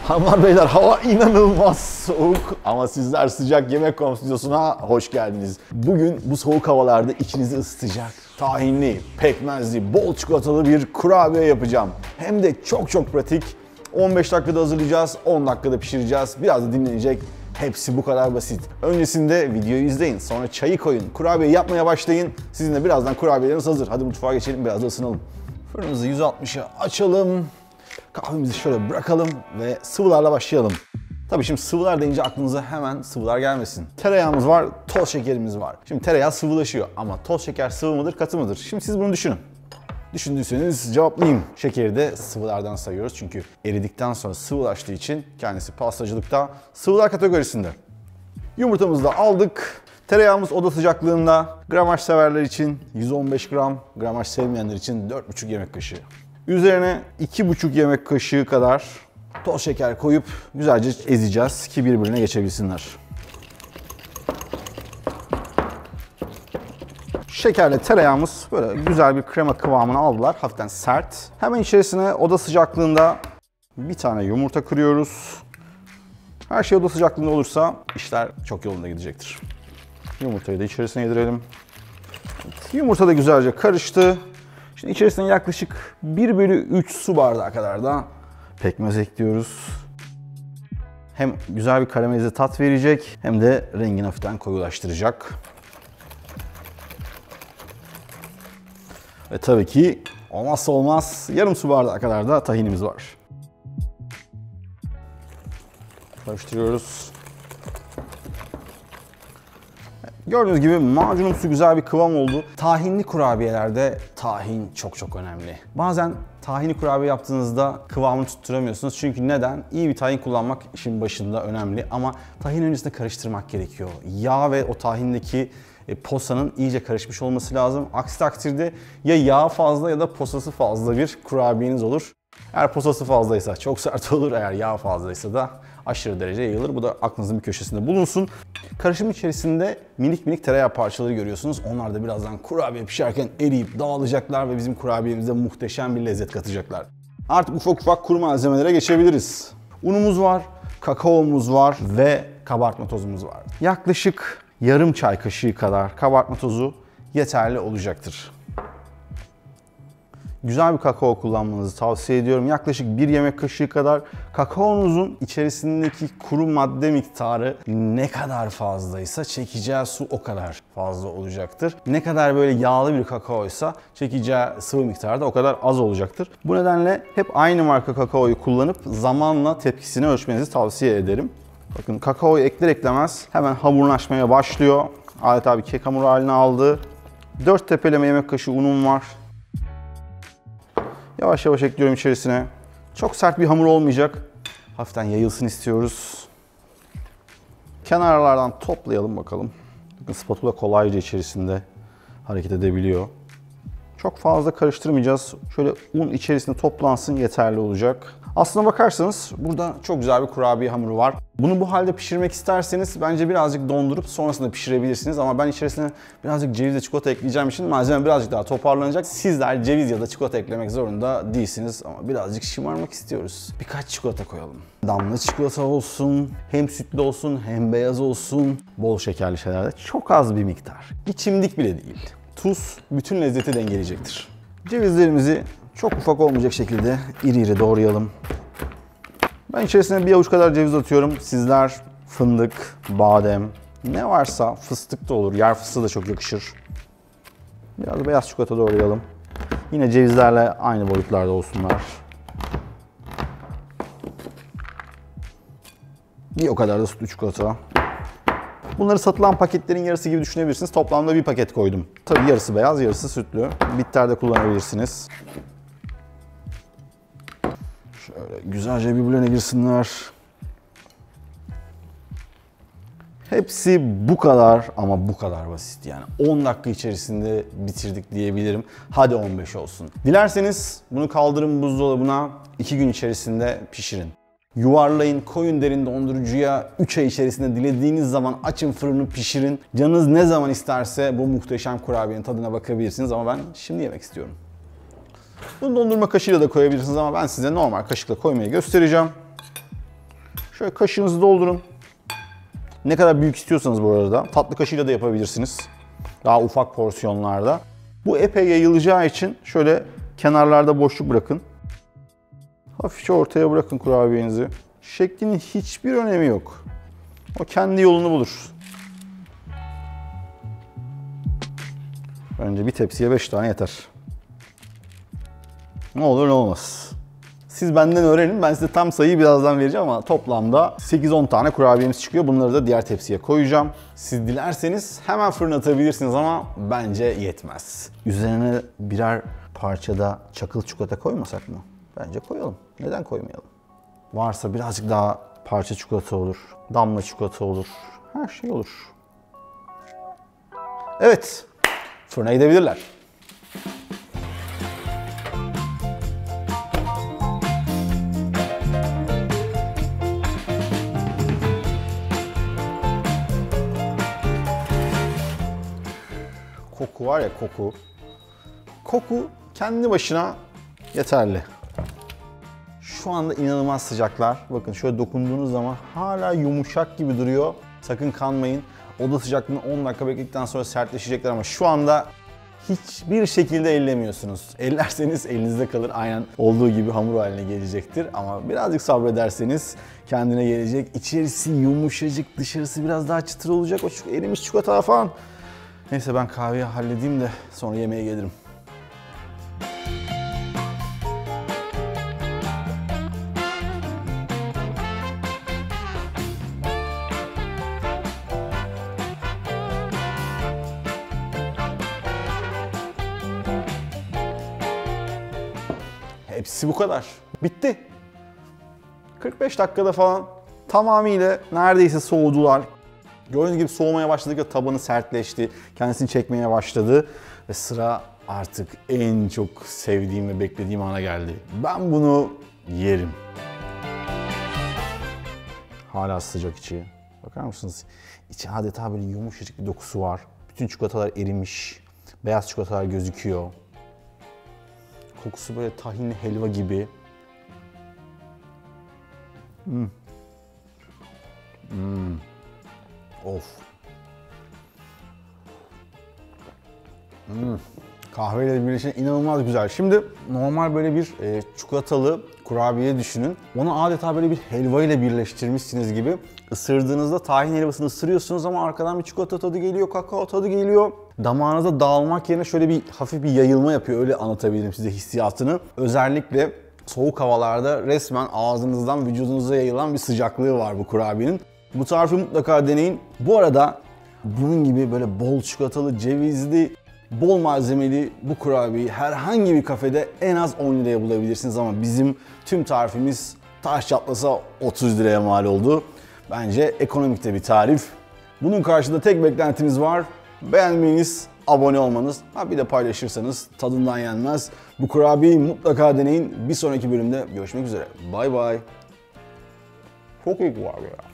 Hanımlar beyler, hava inanılmaz soğuk ama sizler Sıcak Yemek.com stüdyosuna hoş geldiniz. Bugün bu soğuk havalarda içinizi ısıtacak, tahinli, pekmezli, bol çikolatalı bir kurabiye yapacağım. Hem de çok pratik. 15 dakikada hazırlayacağız, 10 dakikada pişireceğiz, biraz da dinlenecek. Hepsi bu kadar basit. Öncesinde videoyu izleyin, sonra çayı koyun, kurabiye yapmaya başlayın. Sizin de birazdan kurabiyeleriniz hazır. Hadi mutfağa geçelim, biraz da ısınalım. Fırınımızı 160'a açalım. Kahvemizi şöyle bırakalım ve sıvılarla başlayalım. Tabii şimdi sıvılar deyince aklınıza hemen sıvılar gelmesin. Tereyağımız var, toz şekerimiz var. Şimdi tereyağı sıvılaşıyor ama toz şeker sıvı mıdır, katı mıdır? Şimdi siz bunu düşünün. Düşündüyseniz cevaplayayım. Şekeri de sıvılardan sayıyoruz çünkü eridikten sonra sıvılaştığı için kendisi pastacılıkta sıvılar kategorisinde. Yumurtamızı da aldık. Tereyağımız oda sıcaklığında. Gramaj severler için 115 gram, gramaj sevmeyenler için 4,5 yemek kaşığı. Üzerine 2,5 yemek kaşığı kadar toz şeker koyup güzelce ezeceğiz ki birbirine geçebilsinler. Şekerle tereyağımız böyle güzel bir krema kıvamını aldılar. Hafiften sert. Hemen içerisine oda sıcaklığında bir tane yumurta kırıyoruz. Her şey oda sıcaklığında olursa işler çok yolunda gidecektir. Yumurtayı da içerisine yedirelim. Yumurta da güzelce karıştı. Şimdi içerisine yaklaşık 1/3 su bardağı kadar da pekmez ekliyoruz. Hem güzel bir karamelize tat verecek hem de rengini hafiften koyulaştıracak. Ve tabii ki olmazsa olmaz yarım su bardağı kadar da tahinimiz var. Karıştırıyoruz. Gördüğünüz gibi macunumsu güzel bir kıvam oldu. Tahinli kurabiyelerde tahin çok önemli. Bazen tahinli kurabiye yaptığınızda kıvamını tutturamıyorsunuz. Çünkü neden? İyi bir tahin kullanmak işin başında önemli ama tahin öncesinde karıştırmak gerekiyor. Yağ ve o tahindeki posanın iyice karışmış olması lazım. Aksi takdirde ya yağ fazla ya da posası fazla bir kurabiyeniz olur. Eğer posası fazlaysa çok sert olur, eğer yağ fazlaysa da aşırı derece yayılır. Bu da aklınızın bir köşesinde bulunsun. Karışım içerisinde minik tereyağı parçaları görüyorsunuz. Onlar da birazdan kurabiye pişerken eriyip dağılacaklar ve bizim kurabiyemize muhteşem bir lezzet katacaklar. Artık ufak kuru malzemelere geçebiliriz. Unumuz var, kakaomuz var ve kabartma tozumuz var. Yaklaşık yarım çay kaşığı kadar kabartma tozu yeterli olacaktır. Güzel bir kakao kullanmanızı tavsiye ediyorum. Yaklaşık 1 yemek kaşığı kadar. Kakaonuzun içerisindeki kuru madde miktarı ne kadar fazlaysa çekeceği su o kadar fazla olacaktır. Ne kadar böyle yağlı bir kakaoysa çekeceği sıvı miktarı da o kadar az olacaktır. Bu nedenle hep aynı marka kakaoyu kullanıp zamanla tepkisini ölçmenizi tavsiye ederim. Bakın kakaoyu ekler eklemez hemen hamurlaşmaya başlıyor. Adeta bir kek hamuru haline aldı. 4 tepeleme yemek kaşığı unum var. Yavaş ekliyorum içerisine. Çok sert bir hamur olmayacak. Hafiften yayılsın istiyoruz. Kenarlardan toplayalım bakalım. Bakın spatula kolayca içerisinde hareket edebiliyor. Çok fazla karıştırmayacağız. Şöyle un içerisinde toplansın yeterli olacak. Aslına bakarsanız burada çok güzel bir kurabiye hamuru var. Bunu bu halde pişirmek isterseniz bence birazcık dondurup sonrasında pişirebilirsiniz. Ama ben içerisine birazcık ceviz ve çikolata ekleyeceğim için malzeme birazcık daha toparlanacak. Sizler ceviz ya da çikolata eklemek zorunda değilsiniz ama birazcık şımarmak istiyoruz. Birkaç çikolata koyalım. Damla çikolata olsun, hem sütlü olsun hem beyaz olsun. Bol şekerli şeylerde çok az bir miktar. Bir çimdik bile değil. Tuz bütün lezzeti dengeleyecektir. Cevizlerimizi çok ufak olmayacak şekilde iri doğrayalım. Ben içerisine bir avuç kadar ceviz atıyorum. Sizler fındık, badem, ne varsa fıstık da olur. Yer fıstığı da çok yakışır. Biraz da beyaz çikolata doğrayalım. Yine cevizlerle aynı boyutlarda olsunlar. Bir o kadar da sütlü çikolata. Bunları satılan paketlerin yarısı gibi düşünebilirsiniz. Toplamda bir paket koydum. Tabii yarısı beyaz, yarısı sütlü. Bitter'de kullanabilirsiniz. Şöyle güzelce birbirine girsinler. Hepsi bu kadar ama bu kadar basit. Yani 10 dakika içerisinde bitirdik diyebilirim. Hadi 15 olsun. Dilerseniz bunu kaldırın buzdolabına, 2 gün içerisinde pişirin. Yuvarlayın, koyun derin dondurucuya, 3 ay içerisinde dilediğiniz zaman açın fırını pişirin. Canınız ne zaman isterse bu muhteşem kurabiyenin tadına bakabilirsiniz ama ben şimdi yemek istiyorum. Bunu dondurma kaşığıyla da koyabilirsiniz ama ben size normal kaşıkla koymayı göstereceğim. Şöyle kaşığınızı doldurun. Ne kadar büyük istiyorsanız bu arada. Tatlı kaşığıyla da yapabilirsiniz. Daha ufak porsiyonlarda. Bu epey yayılacağı için şöyle kenarlarda boşluk bırakın. Hafifçe ortaya bırakın kurabiyenizi. Şeklinin hiçbir önemi yok. O kendi yolunu bulur. Önce bir tepsiye 5 tane yeter. Ne olur ne olmaz. Siz benden öğrenin. Ben size tam sayıyı birazdan vereceğim ama toplamda 8-10 tane kurabiyemiz çıkıyor. Bunları da diğer tepsiye koyacağım. Siz dilerseniz hemen fırına atabilirsiniz ama bence yetmez. Üzerine birer parçada çakıl çikolata koymasak mı? Bence koyalım. Neden koymayalım? Varsa birazcık daha parça çikolata olur, damla çikolata olur, her şey olur. Evet, fırına gidebilirler. Koku var ya, koku. Koku kendi başına yeterli. Şu anda inanılmaz sıcaklar. Bakın şöyle dokunduğunuz zaman hala yumuşak gibi duruyor. Sakın kanmayın. Oda sıcaklığında 10 dakika bekledikten sonra sertleşecekler ama şu anda hiçbir şekilde ellemiyorsunuz. Ellerseniz elinizde kalır. Aynen olduğu gibi hamur haline gelecektir. Ama birazcık sabrederseniz kendine gelecek. İçerisi yumuşacık, dışarısı biraz daha çıtır olacak. O erimiş çikolata falan. Neyse ben kahveyi halledeyim de sonra yemeğe gelirim. Hepsi bu kadar. Bitti. 45 dakikada falan tamamıyla neredeyse soğudular. Gördüğünüz gibi soğumaya başladıkça tabanı sertleşti. Kendisini çekmeye başladı. Ve sıra artık en çok sevdiğim ve beklediğim ana geldi. Ben bunu yerim. Hala sıcak içi. Bakar mısınız? İçi adeta böyle yumuşacık bir dokusu var. Bütün çikolatalar erimiş. Beyaz çikolatalar gözüküyor. Kokusu böyle tahinli helva gibi. Of. Kahveyle birleşen inanılmaz güzel. Şimdi normal böyle bir çikolatalı kurabiye düşünün. Onu adeta böyle bir helva ile birleştirmişsiniz gibi. Isırdığınızda tahin helvasını ısırıyorsunuz ama arkadan bir çikolata tadı geliyor, kakao tadı geliyor. Damağınıza dağılmak yerine şöyle bir hafif bir yayılma yapıyor. Öyle anlatabilirim size hissiyatını. Özellikle soğuk havalarda resmen ağzınızdan vücudunuza yayılan bir sıcaklığı var bu kurabiyenin. Bu tarifi mutlaka deneyin. Bu arada bunun gibi böyle bol çikolatalı, cevizli, bol malzemeli bu kurabiyeyi herhangi bir kafede en az 10 liraya bulabilirsiniz ama bizim tüm tarifimiz taş çatlasa 30 liraya mal oldu. Bence ekonomik de bir tarif. Bunun karşılığında tek beklentimiz var. Beğenmeniz, abone olmanız. Bir de paylaşırsanız tadından yenmez. Bu kurabiyeyi mutlaka deneyin. Bir sonraki bölümde görüşmek üzere. Bay bay. Çok iyi kurabiye.